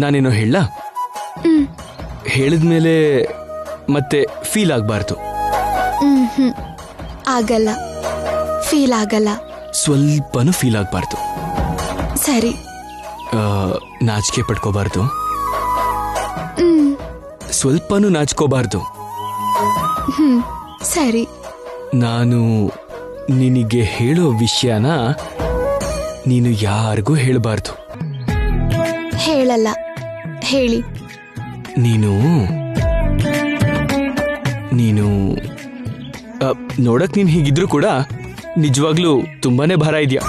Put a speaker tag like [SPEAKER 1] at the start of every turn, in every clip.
[SPEAKER 1] ನಾನೇನೋ ಹೇಳ ಹೇಳಿದ್ಮೇಲೆ ಮತ್ತೆ ಫೀಲ್ ಆಗಬಾರ್ದು.
[SPEAKER 2] ಆಗಲ್ಲ, ಫೀಲ್ ಆಗಲ್ಲ.
[SPEAKER 1] ಸ್ವಲ್ಪನೂ ಫೀಲ್ ಆಗಬಾರ್ದು.
[SPEAKER 2] ಸರಿ.
[SPEAKER 1] ನಾಚಿಕೆ ಪಡ್ಕೋಬಾರ್ದು. ಸ್ವಲ್ಪನೂ ನಾಚ್ಕೋಬಾರ್ದು.
[SPEAKER 2] ಸರಿ.
[SPEAKER 1] ನಾನು ನಿನಗೆ ಹೇಳೋ ವಿಷಯನ ನೀನು ಯಾರಿಗೂ ಹೇಳಬಾರ್ದು.
[SPEAKER 2] ಹೇಳಲ್ಲ, ಹೇಳಿ.
[SPEAKER 1] ನೀನು ನೋಡಕ್ ನೀನ್ ಹೀಗಿದ್ರು ಕೂಡ ನಿಜವಾಗ್ಲೂ ತುಂಬಾನೇ ಭಾರ ಇದೆಯಾ.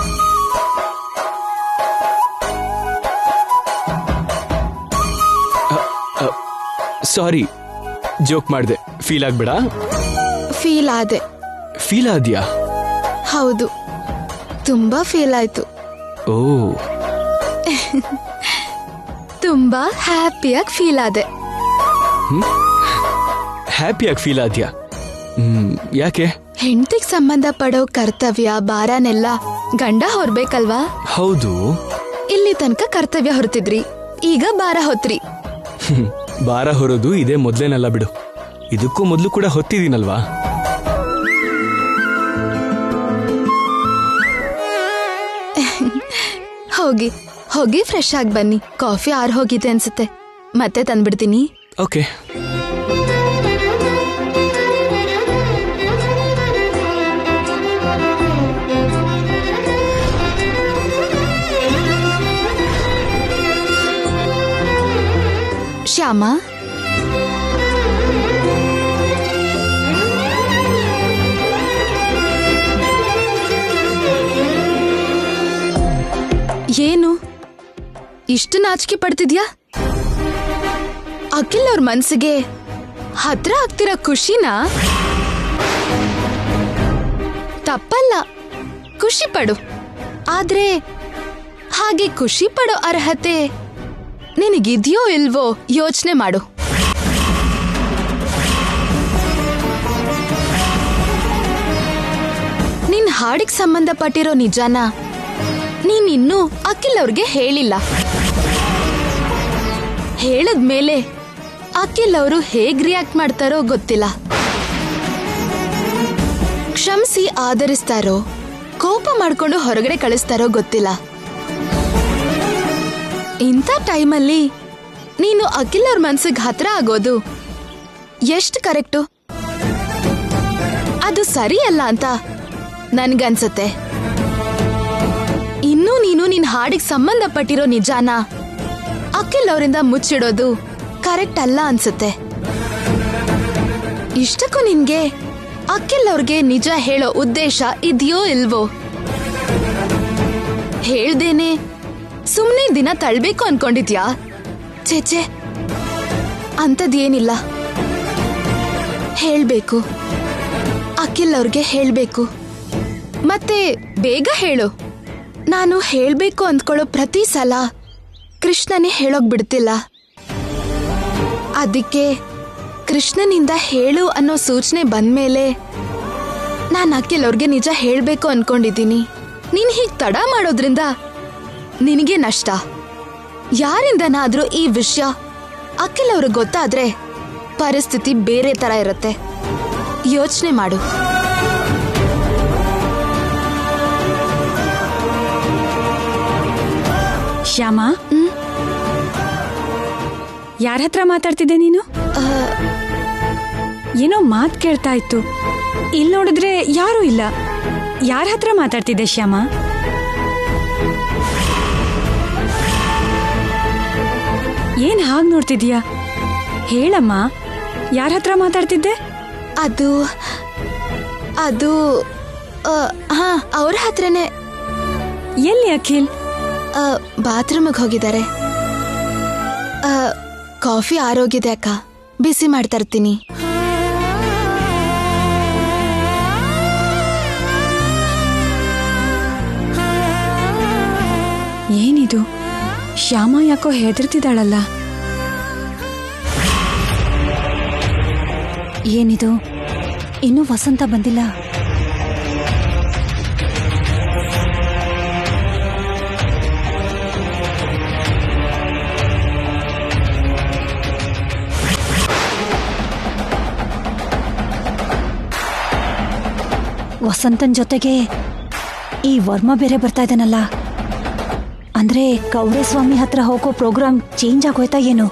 [SPEAKER 1] ಸಾರಿ, ಜೋಕ್ ಮಾಡ್ದೆ. ಫೀಲ್ ಆಗ್ಬೇಡ.
[SPEAKER 2] ಫೀಲ್ ಆದೆ.
[SPEAKER 1] ಫೀಲ್ ಆದ್ಯಾ?
[SPEAKER 2] ಹೌದು, ತುಂಬಾ ಫೀಲ್ ಆಯ್ತು.
[SPEAKER 1] ಓ,
[SPEAKER 2] ತುಂಬಾ ಹ್ಯಾಪಿಯಾಗಿ ಫೀಲ್ ಆದೆ.
[SPEAKER 1] ಹ್ಯಾಪಿಯಾಗಿ ಫೀಲ್ ಆದ್ಯಾ? ಯಾಕೆ?
[SPEAKER 2] ಹೆಂಡತಿಗೆ ಸಂಬಂಧ ಪಡೋ ಕರ್ತವ್ಯ ಭಾರನೆಲ್ಲ ಗಂಡ ಹೊರಬೇಕಲ್ವಾ?
[SPEAKER 1] ಹೌದು.
[SPEAKER 2] ಇಲ್ಲಿ ತನಕ ಕರ್ತವ್ಯ ಹೊರತಿದ್ರಿ, ಈಗ ಭಾರ ಹೊತ್ರಿ.
[SPEAKER 1] ಭಾರ ಹೊರೋದು ಇದೇ ಮೊದ್ಲೇನಲ್ಲ ಬಿಡು. ಇದಕ್ಕೂ ಮೊದ್ಲು ಕೂಡ ಹೊತ್ತಿದೀನಲ್ವಾ.
[SPEAKER 2] ಹೋಗಿ ಹೋಗಿ ಫ್ರೆಶ್ ಆಗಿ ಬನ್ನಿ. ಕಾಫಿ ಆರ್ ಹೋಗಿದೆ ಅನ್ಸುತ್ತೆ, ಮತ್ತೆ ತಂದ್ಬಿಡ್ತೀನಿ.
[SPEAKER 1] ಓಕೆ.
[SPEAKER 2] ಶ್ಯಾಮ, ಏನು ಇಷ್ಟು ನಾಚಿಕೆ ಪಡ್ತಿದ್ಯಾ? ಅಖಿಲ್ ಅವ್ರ ಮನ್ಸಿಗೆ ಹತ್ರ ಆಗ್ತಿರೋ ಖುಷಿನಾ? ತಪ್ಪಲ್ಲ, ಖುಷಿ ಪಡು. ಆದ್ರೆ ಹಾಗೆ ಖುಷಿ ಪಡೋ ಅರ್ಹತೆ ನಿನಗಿದ್ಯೋ ಇಲ್ವೋ ಯೋಚನೆ ಮಾಡು. ನಿನ್ ಹಾಡಿಗೆ ಸಂಬಂಧಪಟ್ಟಿರೋ ನಿಜಾನ ನೀನಿನ್ನೂ ಅಖಿಲ್ ಅವ್ರಿಗೆ ಹೇಳಿಲ್ಲ. ಹೇಳದ್ಮೇಲೆ ಅಖಿಲ್ ಅವರು ಹೇಗ್ ರಿಯಾಕ್ಟ್ ಮಾಡ್ತಾರೋ ಗೊತ್ತಿಲ್ಲ. ಕ್ಷಮಿಸಿ ಆದರಿಸ್ತಾರೋ, ಕೋಪ ಮಾಡ್ಕೊಂಡು ಹೊರಗಡೆ ಕಳಿಸ್ತಾರೋ ಗೊತ್ತಿಲ್ಲ. ಇಂಥ ಟೈಮಲ್ಲಿ ನೀನು ಅಖಿಲ್ ಅವ್ರ ಮನ್ಸಿಗೆ ಹತ್ರ ಆಗೋದು ಎಷ್ಟು ಕರೆಕ್ಟು? ಅದು ಸರಿಯಲ್ಲ ಅಂತ ನನ್ಗನ್ಸತ್ತೆ. ಇನ್ನೂ ನೀನು ನಿನ್ ಹಾಡಿಗೆ ಸಂಬಂಧಪಟ್ಟಿರೋ ನಿಜಾನ ಅಖಿಲ್ ಅವರಿಂದ ಮುಚ್ಚಿಡೋದು ಕರೆಕ್ಟ್ ಅಲ್ಲ ಅನ್ಸುತ್ತೆ. ಇಷ್ಟಕ್ಕೂ ನಿನ್ಗೆ ಅಖಿಲ್ ಅವ್ರಿಗೆ ನಿಜ ಹೇಳೋ ಉದ್ದೇಶ ಇದೆಯೋ ಇಲ್ವೋ? ಹೇಳ್ದೇನೆ ಸುಮ್ನೆ ದಿನ ತಳ್ಬೇಕು ಅನ್ಕೊಂಡಿದ್ಯಾ? ಚೇಚೆ, ಅಂಥದ್ದೇನಿಲ್ಲ. ಹೇಳ್ಬೇಕು, ಅಖಿಲ್ ಅವ್ರಿಗೆ ಹೇಳ್ಬೇಕು. ಮತ್ತೆ ಬೇಗ ಹೇಳು. ನಾನು ಹೇಳ್ಬೇಕು ಅಂದ್ಕೊಳ್ಳೋ ಪ್ರತಿ ಸಲ ಕೃಷ್ಣನೇ ಹೇಳೋಕ್ ಬಿಡ್ತಿಲ್ಲ. ಅದಕ್ಕೆ ಕೃಷ್ಣನಿಂದ ಹೇಳು ಅನ್ನೋ ಸೂಚನೆ ಬಂದ್ಮೇಲೆ ನಾನು ಅಖಿಲ್ ಅವ್ರಿಗೆ ನಿಜ ಹೇಳ್ಬೇಕು ಅನ್ಕೊಂಡಿದ್ದೀನಿ. ನೀನ್ ಹೀಗ್ ತಡ ಮಾಡೋದ್ರಿಂದ ನಿನಗೆ ನಷ್ಟ. ಯಾರಿಂದನಾದ್ರೂ ಈ ವಿಷಯ ಅಖಿಲ್ ಅವ್ರಿಗೆ ಗೊತ್ತಾದ್ರೆ ಪರಿಸ್ಥಿತಿ ಬೇರೆ ತರ ಇರುತ್ತೆ. ಯೋಚನೆ ಮಾಡು.
[SPEAKER 3] ಶ್ಯಾಮ, ಯಾರ ಹತ್ರ ಮಾತಾಡ್ತಿದ್ದೆ ನೀನು? ಏನೋ ಮಾತ್ ಕೇಳ್ತಾ ಇತ್ತು. ಇಲ್ಲಿ ನೋಡಿದ್ರೆ ಯಾರೂ ಇಲ್ಲ. ಯಾರ ಹತ್ರ ಮಾತಾಡ್ತಿದ್ದೆ ಶ್ಯಾಮ? ಏನ್ ಹಾಗ್ ನೋಡ್ತಿದ್ಯಾ? ಹೇಳಮ್ಮ, ಯಾರ ಹತ್ರ ಮಾತಾಡ್ತಿದ್ದೆ?
[SPEAKER 2] ಅದು ಅದು ಹಾ, ಅವ್ರ ಹತ್ರನೇ.
[SPEAKER 3] ಎಲ್ಲಿ ಅಖಿಲ್?
[SPEAKER 2] ಬಾತ್ರೂಮಿಗೆ ಹೋಗಿದ್ದಾರೆ. ಕಾಫಿ ಆರೋಗಿದೆ ಅಕ್ಕ, ಬಿಸಿ ಮಾಡ್ತಾ ಇರ್ತೀನಿ.
[SPEAKER 3] ಏನಿದು, ಶ್ಯಾಮ ಯಾಕೋ ಹೆದರ್ತಿದ್ದಾಳಲ್ಲ? ಏನಿದು, ಇನ್ನೂ ವಸಂತ ಬಂದಿಲ್ಲ? ವಸಂತನ್ ಜೊತೆಗೆ ಈ ವರ್ಮ ಬೇರೆ ಬರ್ತಾ ಇದ್ದಾನಲ್ಲ, ಅಂದ್ರೆ ಕೌಡೆ ಸ್ವಾಮಿ ಹತ್ರ ಹೋಗೋ ಪ್ರೋಗ್ರಾಮ್ ಚೇಂಜ್ ಆಗೋಯ್ತಾ ಏನು?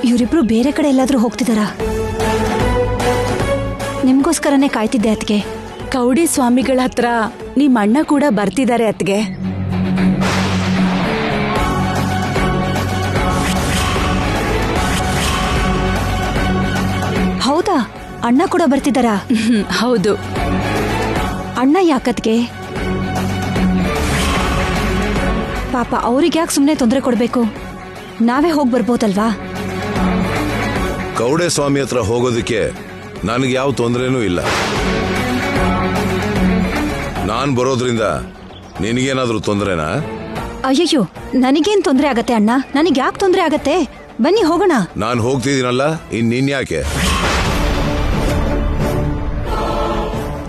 [SPEAKER 3] ಇವರಿಬ್ರು ಬೇರೆ ಕಡೆ ಎಲ್ಲಾದ್ರೂ ಹೋಗ್ತಿದಾರಾ? ನಿಮ್ಗೋಸ್ಕರನೇ ಕಾಯ್ತಿದ್ದೆ ಅತ್ಗೆ.
[SPEAKER 4] ಕೌಡಿ ಸ್ವಾಮಿಗಳ ಹತ್ರ ನಿಮ್ಮ ಅಣ್ಣ ಕೂಡ ಬರ್ತಿದ್ದಾರೆ ಅತ್ಗೆ.
[SPEAKER 3] ಹೌದಾ? ಅಣ್ಣ ಕೂಡ ಬರ್ತಿದ್ದಾರಾ?
[SPEAKER 4] ಹೌದು.
[SPEAKER 3] ಅಣ್ಣ ಯಾಕತ್ಗೆ? ಪಾಪ ಅವ್ರಿಗೆ ಯಾಕೆ ಸುಮ್ಮನೆ ತೊಂದರೆ ಕೊಡ್ಬೇಕು? ನಾವೇ ಹೋಗಿ ಬರ್ಬೋದಲ್ವಾ?
[SPEAKER 5] ಕೌಡೆ ಸ್ವಾಮಿ ಹತ್ರ ಹೋಗೋದಕ್ಕೆ ನನಗೆ ಯಾವ ತೊಂದರೆನೂ ಇಲ್ಲ. ನಾನ್ ಬರೋದ್ರಿಂದ ನಿನಗೇನಾದ್ರೂ ತೊಂದರೆನಾ?
[SPEAKER 3] ಅಯ್ಯಯ್ಯೋ, ನನಗೇನ್ ತೊಂದರೆ ಆಗತ್ತೆ ಅಣ್ಣ? ನನಗೆ ಯಾಕೆ ತೊಂದರೆ ಆಗತ್ತೆ? ಬನ್ನಿ ಹೋಗೋಣ.
[SPEAKER 5] ನಾನು ಹೋಗ್ತಿದ್ದೀನಲ್ಲ, ನೀನ್ ಯಾಕೆ?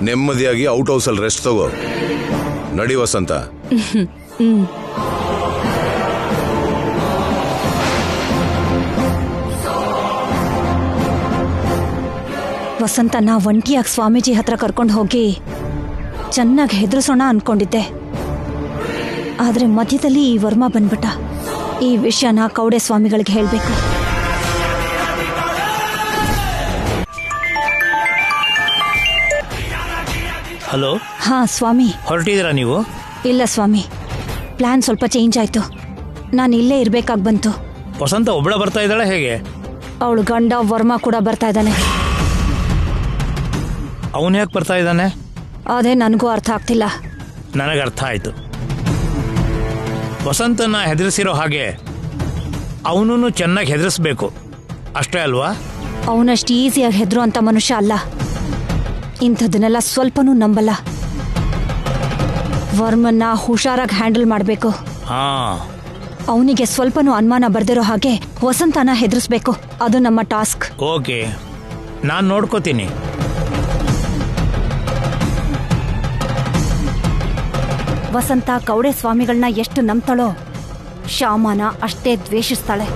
[SPEAKER 5] ನೆಮ್ಮದಿಯಾಗಿ ಔಟ್ ಹೌಸ್ ಅಲ್ಲಿ ರೆಸ್ಟ್ ತಗೋ. ನಡಿ ವಸಂತ.
[SPEAKER 3] ವಸಂತನ ಒಂಟಿಯಾಗಿ ಸ್ವಾಮೀಜಿ ಹತ್ರ ಕರ್ಕೊಂಡು ಹೋಗಿ ಚೆನ್ನಾಗಿ ಹೆದರ್ಸೋಣ ಅನ್ಕೊಂಡಿದ್ದೆ. ಆದ್ರೆ ಮಧ್ಯದಲ್ಲಿ ಈ ವರ್ಮ ಬಂದ್ಬಿಟ್ಟ. ಈ ವಿಷಯನ ಕೌಡೆ ಸ್ವಾಮಿಗಳಿಗೆ ಹೇಳ್ಬೇಕು.
[SPEAKER 6] ಹಲೋ.
[SPEAKER 3] ಹಾ ಸ್ವಾಮಿ.
[SPEAKER 6] ಹೊರಟಿದ್ದೀರಾ ನೀವು?
[SPEAKER 3] ಇಲ್ಲ ಸ್ವಾಮಿ, ಪ್ಲಾನ್ ಸ್ವಲ್ಪ ಚೇಂಜ್ ಆಯ್ತು. ನಾನು ಇಲ್ಲೇ ಇರ್ಬೇಕಾಗಿ ಬಂತು.
[SPEAKER 6] ವಸಂತ ಒಬ್ಬಳ ಬರ್ತಾ ಇದ್ದಾಳೆ ಹೇಗೆ?
[SPEAKER 3] ಅವಳು ಗಂಡ ವರ್ಮ ಕೂಡ ಬರ್ತಾ ಇದ್ದಾನೆ.
[SPEAKER 6] ಅವನು ಯಾಕೆ ಬರ್ತಾ ಇದ್ದಾನೆ?
[SPEAKER 3] ಅದೇ ನನಗೂ ಅರ್ಥ ಆಗ್ತಿಲ್ಲ.
[SPEAKER 6] ನನಗೆ ಅರ್ಥ ಆಯ್ತು. ವಸಂತನ ಹೆದರಿಸಿರೋ ಹಾಗೆ ಅವನೂ ಚೆನ್ನಾಗಿ ಹೆದರಿಸ್ಬೇಕು, ಅಷ್ಟೇ ಅಲ್ವಾ?
[SPEAKER 3] ಅವನಷ್ಟು ಈಸಿಯಾಗಿ ಹೆದ್ರು ಅಂತ ಮನುಷ್ಯ ಅಲ್ಲ. ಇಂಥದನ್ನೆಲ್ಲ ಸ್ವಲ್ಪನೂ ನಂಬಲ್ಲ. ವರ್ಮನ್ನ ಹುಷಾರಾಗಿ ಹ್ಯಾಂಡಲ್ ಮಾಡಬೇಕು.
[SPEAKER 6] ಹಾ,
[SPEAKER 3] ಅವನಿಗೆ ಸ್ವಲ್ಪನೂ ಅನುಮಾನ ಬರ್ದಿರೋ ಹಾಗೆ ವಸಂತನ ಹೆದರಿಸ್ಬೇಕು. ಅದು ನಮ್ಮ ಟಾಸ್ಕ್.
[SPEAKER 6] ಓಕೆ, ನಾನು ನೋಡ್ಕೋತೀನಿ.
[SPEAKER 3] ವಸಂತ ಕೌಡೆ ಸ್ವಾಮಿಗಳನ್ನ ಎಷ್ಟು ನಂಬ್ತಾಳೋ, ಶ್ಯಾಮನ ಅಷ್ಟೇ ದ್ವೇಷಿಸ್ತಾಳೆ.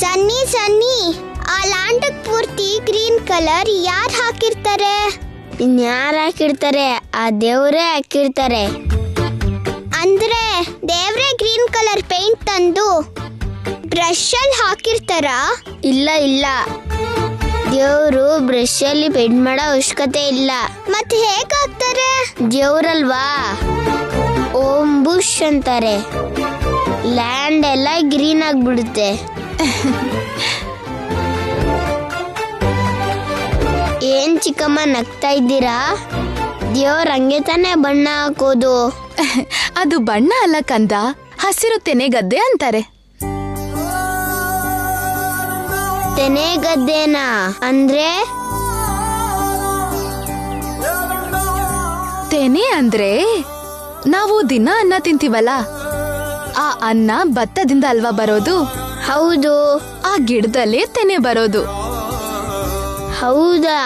[SPEAKER 7] ಸನ್ನಿ ಸನ್ನಿ, ಆ ಲ್ಯಾಂಡಕ್ ಪೂರ್ತಿ ಗ್ರೀನ್ ಕಲರ್ ಯಾರು ಹಾಕಿರ್ತಾರೆ? ಇನ್ಯಾರು ಹಾಕಿರ್ತಾರೆ? ಆ ದೇವ್ರೇ ಹಾಕಿರ್ತಾರೆ. ಅಂದ್ರೆ ದೇವ್ರೇ ಗ್ರೀನ್ ಕಲರ್ ಪೇಂಟ್ ತಂದು ಬ್ರಷ್ ಅಲ್ಲಿ ಹಾಕಿರ್ತಾರ? ಇಲ್ಲ ಇಲ್ಲ, ದೇವ್ರು ಬ್ರಷ್ ಅಲ್ಲಿ ಪೇಂಟ್ ಮಾಡೋ ಅವಶ್ಯಕತೆ ಇಲ್ಲ. ಮತ್ತೆ ಹೇಗ್ ಹಾಕ್ತಾರೆ? ದೇವ್ರಲ್ವಾ, ಓಂ ಬುಷ್ ಅಂತಾರೆ. ಲ್ಯಾಂಡ್ ಎಲ್ಲ ಗ್ರೀನ್ ಆಗ್ಬಿಡುತ್ತೆ. ಏನ್ ಚಿಕ್ಕಮ್ಮ ನಗ್ತಾ ಇದ್ದೀರಾ? ದೇವ್ರ ಹಂಗೆ ತಾನೇ ಬಣ್ಣ ಹಾಕೋದು.
[SPEAKER 2] ಅದು ಬಣ್ಣ ಅಲ್ಲ ಕಂದ, ಹಸಿರು ತೆನೆ ಗದ್ದೆ ಅಂತಾರೆ.
[SPEAKER 7] ತೆನೆ ಗದ್ದೆನಾ? ಅಂದ್ರೆ
[SPEAKER 2] ತೆನೆ ಅಂದ್ರೆ ನಾವು ದಿನ ಅನ್ನ ತಿಂತೀವಲ್ಲ, ಆ ಅನ್ನ ಭತ್ತದಿಂದ ಅಲ್ವಾ ಬರೋದು?
[SPEAKER 7] ಹೌದು.
[SPEAKER 2] ಆ ಗಿಡದಲ್ಲೇ ತೆನೆ ಬರೋದು.
[SPEAKER 7] ಹೌದಾ?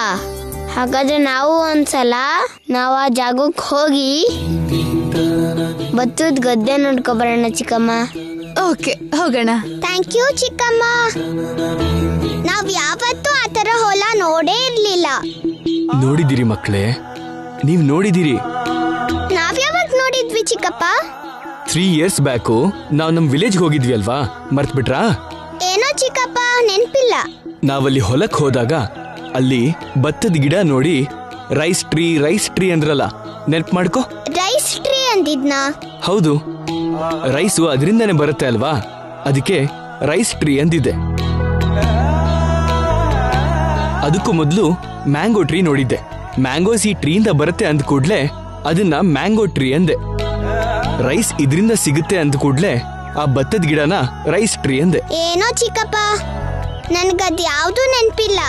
[SPEAKER 7] ಹಾಗಾದ್ರೆ ನಾವು ಒಂದ್ಸಲ ಆ ಜಾಗಕ್ಕೆ ಹೋಗಿ ಭತ್ತದ ಗದ್ದೆ ನೋಡ್ಕೊ ಬರೋಣ ಚಿಕ್ಕಮ್ಮ.
[SPEAKER 2] ಓಕೆ, ಹೋಗೋಣ.
[SPEAKER 7] ಥ್ಯಾಂಕ್ ಯು ಚಿಕ್ಕಮ್ಮ. ನಾವ್ ಯಾವತ್ತೂ ಆ ತರ ಹೊಲ ನೋಡೇ ಇರ್ಲಿಲ್ಲ.
[SPEAKER 1] ನೋಡಿದಿರಿ ಮಕ್ಕಳೇ, ನೀವ್ ನೋಡಿದಿರಿ.
[SPEAKER 7] ನಾವ್ ಯಾವಾಗ ನೋಡಿದ್ವಿ ಚಿಕ್ಕಪ್ಪ?
[SPEAKER 1] 3 years ಬ್ಯಾಕು ನಾವು ನಮ್ ವಿಲೇಜ್ ಹೋಗಿದ್ವಿ ಅಲ್ವಾ, ಮರ್ತ್ ಬಿಟ್ರಾ?
[SPEAKER 7] ಏನೋ ಚಿಕ್ಕಪ್ಪ, ನೆನ್ಪಿಲ್ಲ.
[SPEAKER 1] ನಾವಲ್ಲಿ ಹೊಲಕ್ ಹೋದಾಗ ಅಲ್ಲಿ ಭತ್ತದ ಗಿಡ ನೋಡಿ ರೈಸ್ ಟ್ರೀ ಅಂದ್ರಲ್ಲ, ನೆನ್ಪ್ ಮಾಡ್ಕೋ.
[SPEAKER 7] ರೈಸ್ ಟ್ರೀ ಅಂದಿದ್ನಾ?
[SPEAKER 1] ಹೌದು, ರೈಸು ಅದರಿಂದಾನೆ ಬರುತ್ತೆ ಅಲ್ವಾ, ಅದಕ್ಕೆ ರೈಸ್ ಟ್ರೀ ಅಂದಿದ್ದೆ. ಅದಕ್ಕೂ ಮೊದಲು ಮ್ಯಾಂಗೋ ಟ್ರೀ ನೋಡಿದ್ದೆ. ಮ್ಯಾಂಗೋಸ್ ಈ ಟ್ರೀಯಿಂದ ಬರುತ್ತೆ ಅಂದ ಕೂಡ್ಲೆ ಅದನ್ನ ಮ್ಯಾಂಗೋ ಟ್ರೀ ಅಂದೆ. ರೈಸ್ ಇದರಿಂದ ಸಿಗುತ್ತೆ ಅಂದ ಕೂಡ್ಲೆ ಆ ಭತ್ತದ ಗಿಡನ ರೈಸ್ ಟ್ರೀ ಅಂದೆ.
[SPEAKER 7] ಏನೋ ಚಿಕ್ಕಪ್ಪ, ನನ್ಗದ್ ಯಾವ್ದು ನೆನ್ಪಿಲ್ಲ.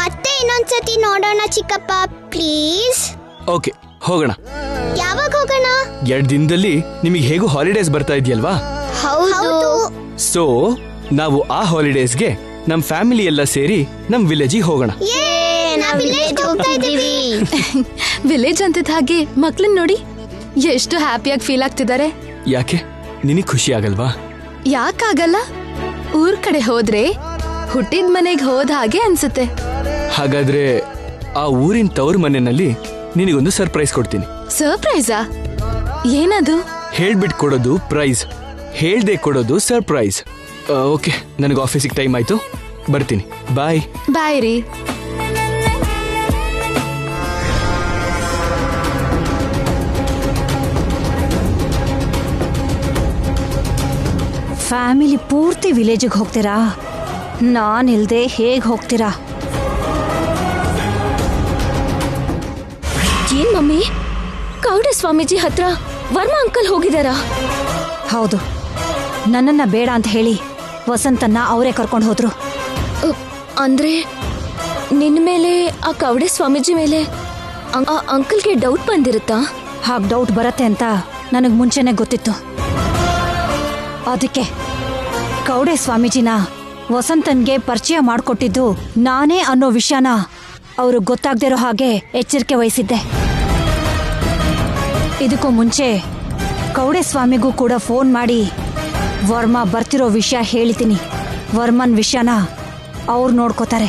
[SPEAKER 7] ಮತ್ತೆ ಇನ್ನೊಂದ್ಸತಿ ನೋಡೋಣ ಚಿಕ್ಕಪ್ಪ, ಪ್ಲೀಸ್.
[SPEAKER 1] ಓಕೆ, ಹೋಗೋಣ.
[SPEAKER 7] ಯಾವಾಗ ಹೋಗೋಣ?
[SPEAKER 1] 2 ದಿನದಲ್ಲಿ ನಿಮಗೆ ಹೇಗೂ ಹಾಲಿಡೇಸ್ ಬರ್ತಾ ಇದೆಯಲ್ವಾ?
[SPEAKER 7] ಹೌದು.
[SPEAKER 1] ಸೊ ನಾವು ಆ ಹಾಲಿಡೇಸ್ಗೆ ನಮ್ ಫ್ಯಾಮಿಲಿ ಎಲ್ಲ ಸೇರಿ ನಮ್ ವಿಲೇಜಿಗೆ ಹೋಗೋಣ.
[SPEAKER 7] ನಾವ್ ವಿಲೇಜ್ ಹೋಗ್ತಾ ಇದೀವಿ.
[SPEAKER 2] ವಿಲೇಜ್ ಅಂತಿದ್ದ ಹಾಗೆ ಮಕ್ಳನ್ನ ನೋಡಿ ಎಷ್ಟು ಹ್ಯಾಪಿಯಾಗಿ ಫೀಲ್ ಆಗ್ತಿದ್ದಾರೆ.
[SPEAKER 1] ಯಾಕೆ? ನಿನಗೆ ಖುಷಿ ಆಗಲ್ವಾ?
[SPEAKER 2] ಯಾಕಾಗಲ್ಲ? ಊರ್ ಕಡೆ ಹೋದ್ರೆ ಹುಟ್ಟಿದ ಮನೆಗೆ ಹೋದ ಹಾಗೆ ಅನ್ಸುತ್ತೆ.
[SPEAKER 1] ಹಾಗಾದ್ರೆ ಆ ಊರಿನ ತವ್ರ ಮನೆಯಲ್ಲಿ ನಿನಗೊಂದು ಸರ್ಪ್ರೈಸ್ ಕೊಡ್ತೀನಿ.
[SPEAKER 2] ಸರ್ಪ್ರೈಸಾ? ಏನದು?
[SPEAKER 1] ಹೇಳ್ಬಿಟ್ಟು ಕೊಡೋದು ಪ್ರೈಸ್, ಹೇಳ್ದೆ ಕೊಡೋದು ಸರ್ಪ್ರೈಸ್. ಓಕೆ, ನನಗೆ ಆಫೀಸಿಗೆ ಟೈಮ್ ಆಯ್ತು, ಬರ್ತೀನಿ. ಬಾಯ್.
[SPEAKER 2] ಬಾಯ್ ರೀ.
[SPEAKER 3] ಫ್ಯಾಮಿಲಿ ಪೂರ್ತಿ ವಿಲೇಜಿಗೆ ಹೋಗ್ತೀರಾ? ನಾನಿಲ್ದೆ ಹೇಗೆ ಹೋಗ್ತೀರಾ?
[SPEAKER 8] ಏನ್ ಮಮ್ಮಿ, ಕೌಡ ಸ್ವಾಮೀಜಿ ಹತ್ರ ವರ್ಮಾ ಅಂಕಲ್ ಹೋಗಿದಾರಾ?
[SPEAKER 3] ಹೌದು, ನನ್ನನ್ನ ಬೇಡ ಅಂತ ಹೇಳಿ ವಸಂತನ್ನ ಅವರೇ ಕರ್ಕೊಂಡು ಹೋದ್ರು.
[SPEAKER 8] ಅಂದ್ರೆ ನಿನ್ನ ಮೇಲೆ, ಆ ಕೌಡೆ ಸ್ವಾಮೀಜಿ ಮೇಲೆ ಆ ಅಂಕಲ್ಗೆ ಡೌಟ್ ಬಂದಿರುತ್ತಾ?
[SPEAKER 3] ಹಾಗೆ ಡೌಟ್ ಬರತ್ತೆ ಅಂತ ನನಗೆ ಮುಂಚೆನೆ ಗೊತ್ತಿತ್ತು. ಅದಕ್ಕೆ ಕೌಡೆ ಸ್ವಾಮೀಜಿನ ವಸಂತನ್ಗೆ ಪರಿಚಯ ಮಾಡಿಕೊಟ್ಟಿದ್ದು ನಾನೇ ಅನ್ನೋ ವಿಷಯನ ಅವರು ಗೊತ್ತಾಗ್ದಿರೋ ಹಾಗೆ ಎಚ್ಚರಿಕೆ ವಹಿಸಿದ್ದೆ. ಇದಕ್ಕೂ ಮುಂಚೆ ಕೌಡೆ ಸ್ವಾಮಿಗೂ ಕೂಡ ಫೋನ್ ಮಾಡಿ ವರ್ಮಾ ಬರ್ತಿರೋ ವಿಷಯ ಹೇಳಿದ್ದೀನಿ. ವರ್ಮನ್ ವಿಷಯನ ಅವ್ರು ನೋಡ್ಕೋತಾರೆ.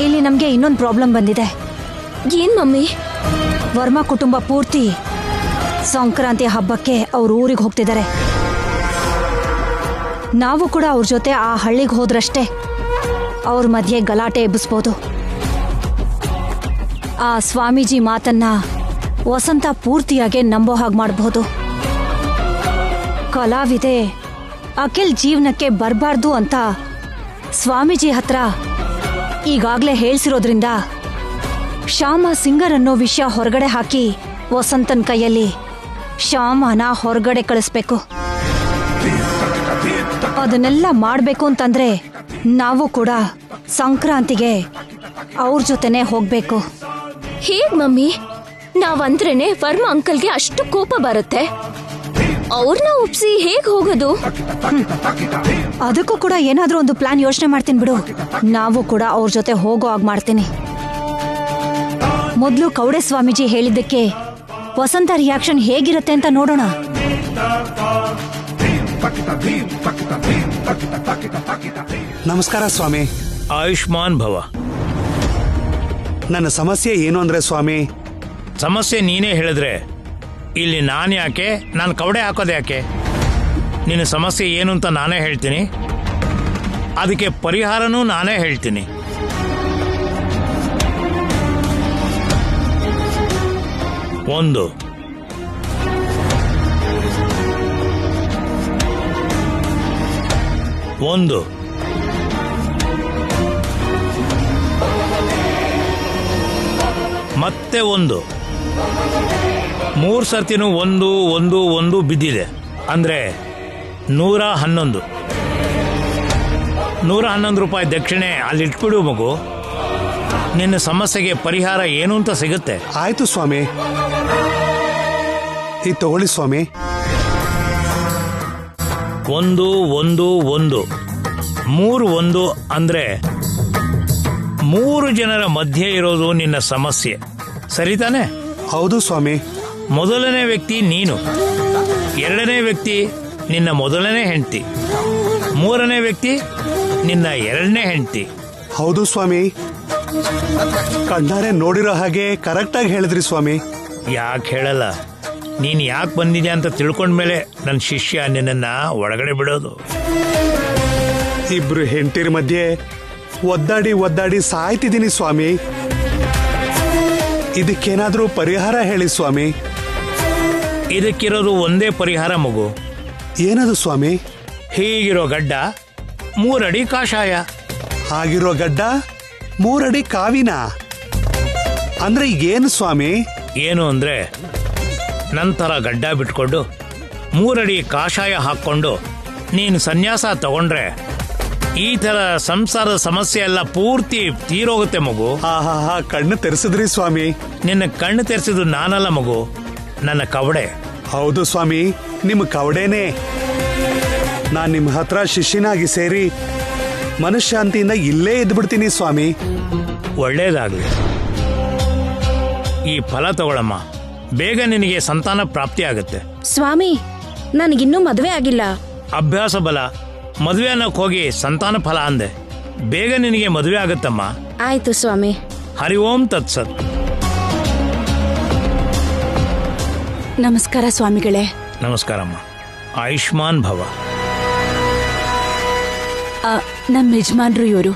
[SPEAKER 3] ಇಲ್ಲಿ ನಮಗೆ ಇನ್ನೊಂದು ಪ್ರಾಬ್ಲಮ್ ಬಂದಿದೆ.
[SPEAKER 8] ಏನ್ ಮಮ್ಮಿ?
[SPEAKER 3] ವರ್ಮಾ ಕುಟುಂಬ ಪೂರ್ತಿ ಸಂಕ್ರಾಂತಿ ಹಬ್ಬಕ್ಕೆ ಅವ್ರ ಊರಿಗೆ ಹೋಗ್ತಿದ್ದಾರೆ. ನಾವು ಕೂಡ ಅವ್ರ ಜೊತೆ ಆ ಹಳ್ಳಿಗೆ ಹೋದ್ರಷ್ಟೇ ಅವ್ರ ಮಧ್ಯೆ ಗಲಾಟೆ ಎಬ್ಬಿಸ್ಬೋದು. ಆ ಸ್ವಾಮೀಜಿ ಮಾತನ್ನ ವಸಂತ ಪೂರ್ತಿಯಾಗಿ ನಂಬೋ ಹಾಗೆ ಮಾಡಬಹುದು. ಕಲಾವಿದೆ ಅಖಿಲ್ ಜೀವನಕ್ಕೆ ಬರಬಾರ್ದು ಅಂತ ಸ್ವಾಮೀಜಿ ಹತ್ರ ಈಗಾಗಲೇ ಹೇಳ್ಸಿರೋದ್ರಿಂದ ಶ್ಯಾಮ ಸಿಂಗರ್ ಅನ್ನೋ ವಿಷಯ ಹೊರಗಡೆ ಹಾಕಿ ವಸಂತನ್ ಕೈಯಲ್ಲಿ ಶ್ಯಾಮನ ಹೊರಗಡೆ ಕಳಿಸ್ಬೇಕು. ಅದನ್ನೆಲ್ಲ ಮಾಡಬೇಕು ಅಂತಂದ್ರೆ ನಾವು ಕೂಡ ಸಂಕ್ರಾಂತಿಗೆ ಅವ್ರ ಜೊತೆನೆ ಹೋಗ್ಬೇಕು.
[SPEAKER 8] ಹೇಗ್ ಮಮ್ಮಿ? ನಾವಂದ್ರೇನೆ ವರ್ಮಾ ಅಂಕಲ್ಗೆ ಅಷ್ಟು ಕೋಪ ಬರುತ್ತೆ. ಅವ್ರನ್ನ ಒಪ್ಸಿ ಹೇಗ್ ಹೋಗೋದು?
[SPEAKER 3] ಅದಕ್ಕೂ ಕೂಡ ಏನಾದ್ರೂ ಒಂದು ಪ್ಲಾನ್ ಯೋಚನೆ ಮಾಡ್ತೀನಿ ಬಿಡು. ನಾವು ಕೂಡ ಅವ್ರ ಜೊತೆ ಹೋಗೋ ಹಾಗೆ ಮಾಡ್ತೀನಿ. ಮೊದಲು ಕೌಡೆ ಸ್ವಾಮೀಜಿ ಹೇಳಿದ್ದಕ್ಕೆ ವಸಂತ ರಿಯಾಕ್ಷನ್ ಹೇಗಿರುತ್ತೆ ಅಂತ ನೋಡೋಣ.
[SPEAKER 9] ನಮಸ್ಕಾರ ಸ್ವಾಮಿ.
[SPEAKER 6] ಆಯುಷ್ಮಾನ್ ಭವ.
[SPEAKER 9] ನನ್ನ ಸಮಸ್ಯೆ ಏನು ಅಂದ್ರೆ ಸ್ವಾಮಿ,
[SPEAKER 6] ಸಮಸ್ಯೆ ನೀನೇ ಹೇಳಿದ್ರೆ ಇಲ್ಲಿ ನಾನು ಯಾಕೆ, ನಾನು ಕವಡೆ ಹಾಕೋದು ಯಾಕೆ? ನಿನ್ನ ಸಮಸ್ಯೆ ಏನು ಅಂತ ನಾನೇ ಹೇಳ್ತೀನಿ, ಅದಕ್ಕೆ ಪರಿಹಾರನೂ ನಾನೇ ಹೇಳ್ತೀನಿ. ಒಂದು, ಮತ್ತೆ 3 ಸರ್ತಿನೂ 1 ಬಿದ್ದಿದೆ. ಅಂದ್ರೆ 111 ರೂಪಾಯಿ ದಕ್ಷಿಣೆ ಅಲ್ಲಿ ಇಟ್ಬಿಡು ಮಗು. ನಿನ್ನ ಸಮಸ್ಯೆಗೆ ಪರಿಹಾರ ಏನು ಅಂತ ಸಿಗುತ್ತೆ.
[SPEAKER 9] ಆಯ್ತು ಸ್ವಾಮಿ, ಇದು ತಗೊಳ್ಳಿ ಸ್ವಾಮಿ.
[SPEAKER 6] 1 1 1 3 ಅಂದ್ರೆ 3 ಜನರ ಮಧ್ಯೆ ಇರೋದು ನಿನ್ನ ಸಮಸ್ಯೆ, ಸರಿತಾನೆ?
[SPEAKER 9] ಹೌದು ಸ್ವಾಮಿ.
[SPEAKER 6] ಮೊದಲನೇ ವ್ಯಕ್ತಿ ನೀನು, ಎರಡನೇ ವ್ಯಕ್ತಿ ನಿನ್ನ ಮೊದಲನೇ ಹೆಂಡತಿ, ಮೂರನೇ ವ್ಯಕ್ತಿ ನಿನ್ನ ಎರಡನೇ ಹೆಂಡತಿ.
[SPEAKER 9] ಹೌದು ಸ್ವಾಮಿ, ಕಣ್ಣಾರೆ ನೋಡಿರೋ ಹಾಗೆ ಕರೆಕ್ಟಾಗಿ ಹೇಳಿದ್ರಿ ಸ್ವಾಮಿ.
[SPEAKER 6] ಯಾಕೆ ಹೇಳಲ್ಲ? ನೀನು ಯಾಕೆ ಬಂದಿದ್ಯಾ ಅಂತ ತಿಳ್ಕೊಂಡ್ಮೇಲೆ ನನ್ನ ಶಿಷ್ಯ ನಿನ್ನನ್ನ ಒಳಗಡೆ ಬಿಡೋದು.
[SPEAKER 9] ಇಬ್ರು ಹೆಂಡತಿರ ಮಧ್ಯೆ ಒದ್ದಾಡಿ ಸಾಯ್ತಿದ್ದೀನಿ ಸ್ವಾಮಿ. ಇದಕ್ಕೇನಾದ್ರೂ ಪರಿಹಾರ ಹೇಳಿ ಸ್ವಾಮಿ.
[SPEAKER 6] ಇದಕ್ಕಿರೋದು ಒಂದೇ ಪರಿಹಾರ ಮಗು.
[SPEAKER 9] ಏನದು ಸ್ವಾಮಿ?
[SPEAKER 6] ಹೀಗಿರೋ ಗಡ್ಡ 3 ಅಡಿ ಕಾಷಾಯ.
[SPEAKER 9] ಆಗಿರೋ ಗಡ್ಡ 3 ಅಡಿ ಕಾವಿನ ಅಂದ್ರೆ ಏನು ಸ್ವಾಮಿ?
[SPEAKER 6] ಏನು ಅಂದ್ರೆ, ನಂತರ ಗಡ್ಡ ಬಿಟ್ಕೊಂಡು 3 ಅಡಿ ಕಾಷಾಯ ಹಾಕ್ಕೊಂಡು ನೀನು ಸನ್ಯಾಸ ತಗೊಂಡ್ರೆ ಈ ತರ ಸಂಸಾರದ ಸಮಸ್ಯೆ ಎಲ್ಲ ಪೂರ್ತಿ ತೀರೋಗುತ್ತೆ ಮಗು.
[SPEAKER 9] ಹಾ ಕಣ್ಣು ತೆರೆಸಿದ್ರಿ ಸ್ವಾಮಿ.
[SPEAKER 6] ನಿನ್ನ ಕಣ್ಣು ತೆರೆಸಿದ್ದು ನಾನಲ್ಲ ಮಗು, ನನ್ನ ಕವಡೆ.
[SPEAKER 9] ಹೌದು ಸ್ವಾಮಿ, ನಿಮ್ಮ ಕವಡೆನೇ. ನಾನ್ ನಿಮ್ಮ ಹತ್ರ ಶಿಷ್ಯನಾಗಿ ಸೇರಿ ಮನಃಶಾಂತಿಯಿಂದ ಇಲ್ಲೇ ಇದ್ಬಿಡ್ತೀನಿ ಸ್ವಾಮಿ.
[SPEAKER 6] ಒಳ್ಳೇದಾಗ್ಲಿ. ಈ ಫಲ ತಗೊಳಮ್ಮ, ಬೇಗ ನಿನಗೆ ಸಂತಾನ ಪ್ರಾಪ್ತಿ ಆಗುತ್ತೆ.
[SPEAKER 8] ಸ್ವಾಮಿ,
[SPEAKER 4] ನನಗಿನ್ನೂ ಮದುವೆ ಆಗಿಲ್ಲ.
[SPEAKER 6] ಅಭ್ಯಾಸ ಬಲ, ಮದುವೆ ಅನ್ನೋಕ್ ಹೋಗಿ ಸಂತಾನ ಫಲ ಅಂದೆ. ಬೇಗ ನಿನಗೆ ಮದುವೆ ಆಗುತ್ತಮ್ಮ.
[SPEAKER 4] ಆಯ್ತು ಸ್ವಾಮಿ.
[SPEAKER 6] ಹರಿ ಓಂ ತತ್ಸತ್.
[SPEAKER 4] ನಮಸ್ಕಾರ ಸ್ವಾಮಿಗಳೇ.
[SPEAKER 6] ನಮಸ್ಕಾರಮ್ಮ. ಆಯುಷ್ಮಾನ್ ಭವ.
[SPEAKER 4] ನಮ್ಮ ಯಜಮಾನ್ರು ಇವರು.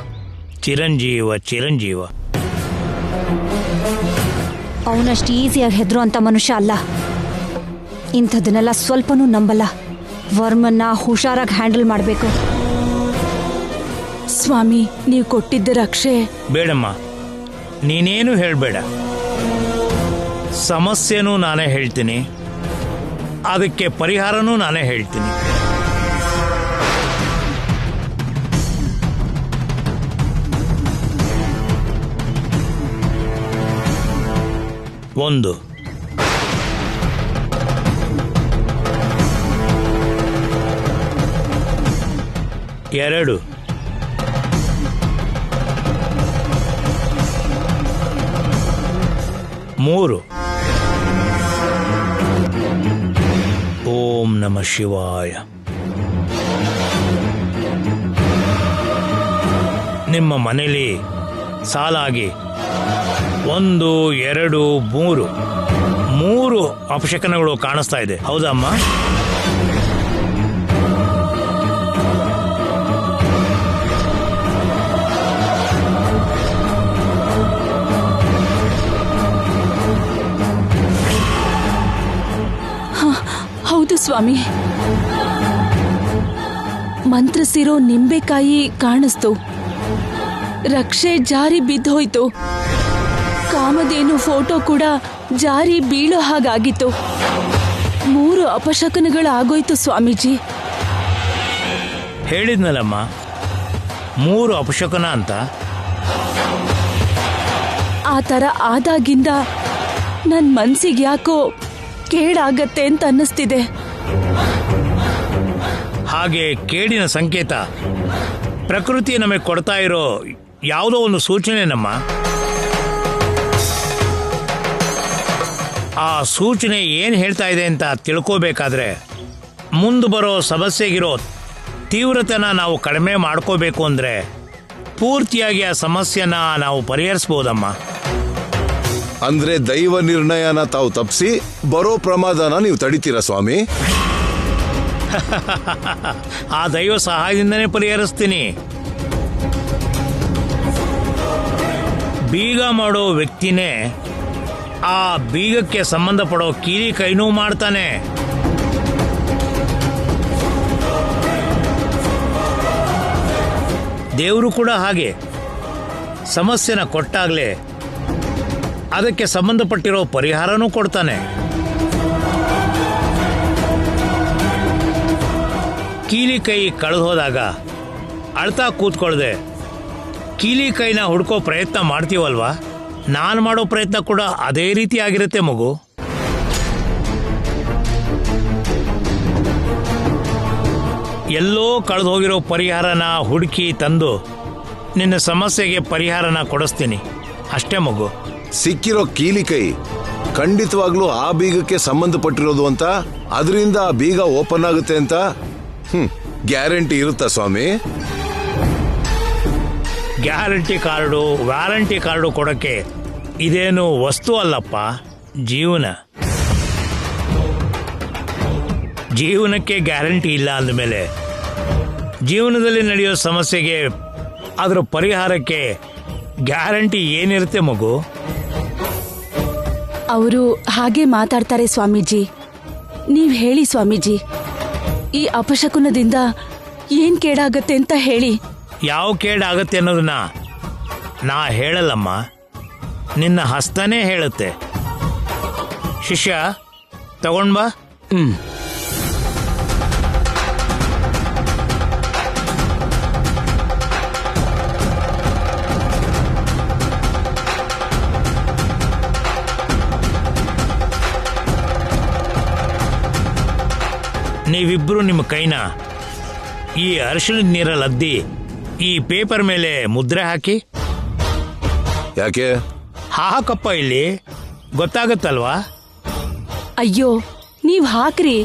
[SPEAKER 6] ಚಿರಂಜೀವ ಚಿರಂಜೀವ.
[SPEAKER 3] ಅವನಷ್ಟು ಈಸಿಯಾಗಿ ಹೆದ್ರು ಅಂತ ಮನುಷ್ಯ ಅಲ್ಲ. ಇಂಥದನ್ನೆಲ್ಲ ಸ್ವಲ್ಪನೂ ನಂಬಲ್ಲ. ವರ್ಮನ್ನ ಹುಷಾರಾಗಿ ಹ್ಯಾಂಡಲ್ ಮಾಡಬೇಕು.
[SPEAKER 4] ಸ್ವಾಮಿ, ನೀವು ಕೊಟ್ಟಿದ್ದ ರಕ್ಷೆ.
[SPEAKER 6] ಬೇಡಮ್ಮ, ನೀನೇನು ಹೇಳಬೇಡ. ಸಮಸ್ಯೆನೂ ನಾನೇ ಹೇಳ್ತೀನಿ, ಅದಕ್ಕೆ ಪರಿಹಾರನೂ ನಾನೇ ಹೇಳ್ತೀನಿ. ಒಂದು, ಎರಡು, ಮೂರು. ಓಂ ನಮಃ ಶಿವಾಯ. ನಿಮ್ಮ ಮನೆಯಲ್ಲಿ ಸಾಲಾಗಿ 1, 2, 3 ಅಪಶಕನಗಳು ಕಾಣಿಸ್ತಾ ಇದೆ, ಹೌದಮ್ಮ?
[SPEAKER 4] ಹೌದು ಸ್ವಾಮಿ. ಮಂತ್ರಸಿರೋ ನಿಂಬೆಕಾಯಿ ಕಾಣಿಸ್ತು. ರಕ್ಷೆ ಜಾರಿ ಬಿದ್ದೋಯ್ತು. ಕಾಮಧೇನು ಫೋಟೋ ಕೂಡ ಜಾರಿ ಬೀಳೋ ಹಾಗಾಗಿತ್ತು. 3 ಅಪಶಕನಗಳಾಗೋಯ್ತು ಸ್ವಾಮೀಜಿ.
[SPEAKER 6] ಹೇಳಿದ್ನಲ್ಲಮ್ಮ, 3 ಅಪಶಕನ ಅಂತ.
[SPEAKER 4] ಆ ಥರ ಆದಾಗಿಂದ ನನ್ನ ಮನ್ಸಿಗೆ ಯಾಕೋ ಕೇಡಾಗತ್ತೆ ಅಂತ ಅನ್ನಿಸ್ತಿದೆ.
[SPEAKER 6] ಹಾಗೆ ಕೇಡಿನ ಸಂಕೇತ ಪ್ರಕೃತಿ ನಮಗೆ ಕೊಡ್ತಾ ಇರೋ ಯಾವುದೋ ಒಂದು ಸೂಚನೆನಮ್ಮ. ಆ ಸೂಚನೆ ಏನು ಹೇಳ್ತಾ ಇದೆ ಅಂತ ತಿಳ್ಕೋಬೇಕಾದ್ರೆ ಮುಂದೆ ಬರೋ ಸಮಸ್ಯೆಗಿರೋ ತೀವ್ರತೆನ ನಾವು ಕಡಿಮೆ ಮಾಡ್ಕೋಬೇಕು ಅಂದರೆ ಪೂರ್ತಿಯಾಗಿ ಆ ಸಮಸ್ಯೆನ ನಾವು ಪರಿಹರಿಸ್ಬೋದಮ್ಮ.
[SPEAKER 5] ಅಂದ್ರೆ ದೈವ ನಿರ್ಣಯನ ತಾವು ತಪ್ಪಿಸಿ ಬರೋ ಪ್ರಮಾದನ ನೀವು ತಡಿತೀರಾ ಸ್ವಾಮಿ?
[SPEAKER 6] ಆ ದೈವ ಸಹಾಯದಿಂದನೇ ಪರಿಹರಿಸ್ತೀನಿ. ಬೀಗ ಮಾಡೋ ವ್ಯಕ್ತಿನೇ ಆ ಬೀಗಕ್ಕೆ ಸಂಬಂಧಪಡೋ ಕೀಲಿ ಕೈನೂ ಮಾಡ್ತಾನೆ. ದೇವರು ಕೂಡ ಹಾಗೆ. ಸಮಸ್ಯೆನ ಕೊಟ್ಟಾಗಲೇ ಅದಕ್ಕೆ ಸಂಬಂಧಪಟ್ಟಿರೋ ಪರಿಹಾರನೂ ಕೊಡ್ತಾನೆ. ಕೀಲಿ ಕೈ ಕಳೆದು ಹೋದಾಗ ಅಳ್ತಾ ಕೂತ್ಕೊಳ್ದೆ ಕೀಲಿ ಕೈನ ಹುಡ್ಕೋ ಪ್ರಯತ್ನ ಮಾಡ್ತೀವಲ್ವಾ, ನಾನು ಮಾಡೋ ಪ್ರಯತ್ನ ಕೂಡ ಅದೇ ರೀತಿ ಆಗಿರುತ್ತೆ ಮಗು. ಎಲ್ಲೋ ಕಳೆದು ಹೋಗಿರೋ ಪರಿಹಾರನ ಹುಡುಕಿ ತಂದು ನಿನ್ನ ಸಮಸ್ಯೆಗೆ ಪರಿಹಾರನ ಕೊಡಿಸ್ತೀನಿ, ಅಷ್ಟೇ ಮಗು.
[SPEAKER 5] ಸಿಕ್ಕಿರೋ ಕೀಲಿಕೈ ಖಂಡಿತವಾಗ್ಲೂ ಆ ಬೀಗಕ್ಕೆ ಸಂಬಂಧಪಟ್ಟಿರೋದು ಅಂತ, ಅದರಿಂದ ಆ ಬೀಗ ಓಪನ್ ಆಗುತ್ತೆ ಅಂತ ಗ್ಯಾರಂಟಿ ಇರುತ್ತಾ ಸ್ವಾಮಿ?
[SPEAKER 6] ಗ್ಯಾರಂಟಿ ಕಾರ್ಡು, ವ್ಯಾರಂಟಿ ಕಾರ್ಡು ಕೊಡೋಕ್ಕೆ ಇದೇನು ವಸ್ತು ಅಲ್ಲಪ್ಪ, ಜೀವನ. ಜೀವನಕ್ಕೆ ಗ್ಯಾರಂಟಿ ಇಲ್ಲ ಅಂದಮೇಲೆ ಜೀವನದಲ್ಲಿ ನಡೆಯೋ ಸಮಸ್ಯೆಗೆ ಅದರ ಪರಿಹಾರಕ್ಕೆ ಗ್ಯಾರಂಟಿ ಏನಿರುತ್ತೆ ಮಗು?
[SPEAKER 4] ಅವರು ಹಾಗೆ ಮಾತಾಡ್ತಾರೆ ಸ್ವಾಮೀಜಿ. ನೀವ್ ಹೇಳಿ ಸ್ವಾಮೀಜಿ, ಈ ಅಪಶಕುನದಿಂದ ಏನ್ ಕೇಡಾಗತ್ತೆ ಅಂತ ಹೇಳಿ.
[SPEAKER 6] ಯಾವ ಕೇಡಾಗತ್ತೆ ಅನ್ನೋದನ್ನ ನಾ ಹೇಳಲ್ಲಮ್ಮ, ನಿನ್ನ ಹಸ್ತನೇ ಹೇಳುತ್ತೆ. ಶಿಷ್ಯ, ತಗೊಂಡ್ ಬಾ. ನೀವಿಬ್ರು ನಿಮ್ಮ ಕೈನ ಈ ಅರಿಶಿಣದ ನೀರಲ್ಲಿ ಅದ್ದಿ ಈ ಪೇಪರ್ ಮೇಲೆ ಮುದ್ರೆ ಹಾಕಿ.
[SPEAKER 5] ಯಾಕೆ?
[SPEAKER 6] ಹಾಕಪ್ಪ, ಇಲ್ಲಿ ಗೊತ್ತಾಗತ್ತಲ್ವಾ?
[SPEAKER 4] ಅಯ್ಯೋ, ನೀವ್ ಹಾಕ್ರಿ.